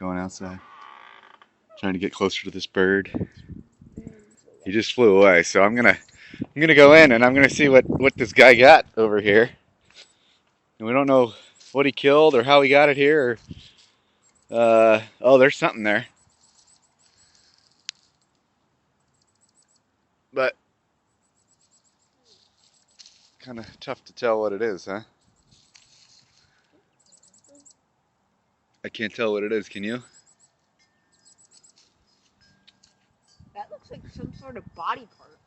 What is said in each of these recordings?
going outside, trying to get closer to this bird. He just flew away, so I'm gonna go in and I'm gonna see what this guy got over here. And we don't know what he killed or how he got it here. Or, oh, there's something there, but kind of tough to tell what it is, huh? I can't tell what it is. Can you? That looks like some sort of body part.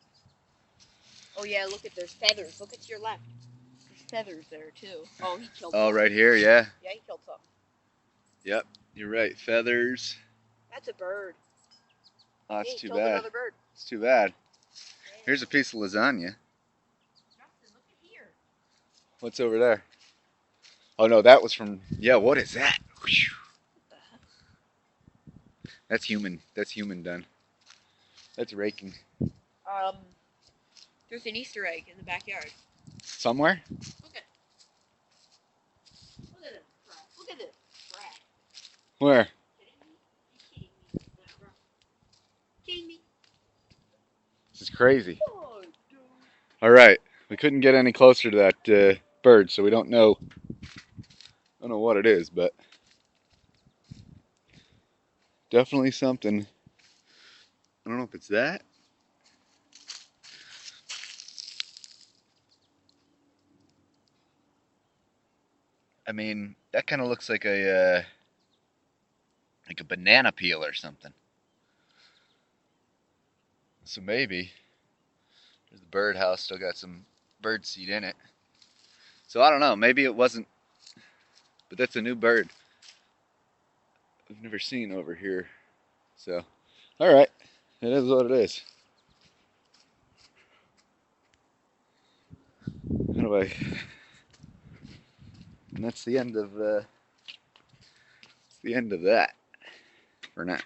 Oh yeah, look at there's feathers. Look at your left. There's feathers there too. Oh, he killed. Oh, some. right here, yeah. Yeah, he killed some. Yep, you're right. Feathers. That's a bird. Oh, that's He too killed bad. another bird. It's too bad. Here's a piece of lasagna. Justin, look at here. What's over there? Oh no, that was from. Yeah, what is that? That's human. That's human done. That's raking. There's an Easter egg in the backyard. Somewhere? Look at this. Look at this. Where? Kidding me? This is crazy. All right, we couldn't get any closer to that bird, so we don't know. I don't know what it is, but definitely something. I don't know if it's that. I mean, that kind of looks like a banana peel or something. So maybe there's the birdhouse, still got some bird seed in it. So I don't know, maybe it wasn't, but that's a new bird I've never seen over here. So, all right, it is what it is. How do I? And that's the end of that for now.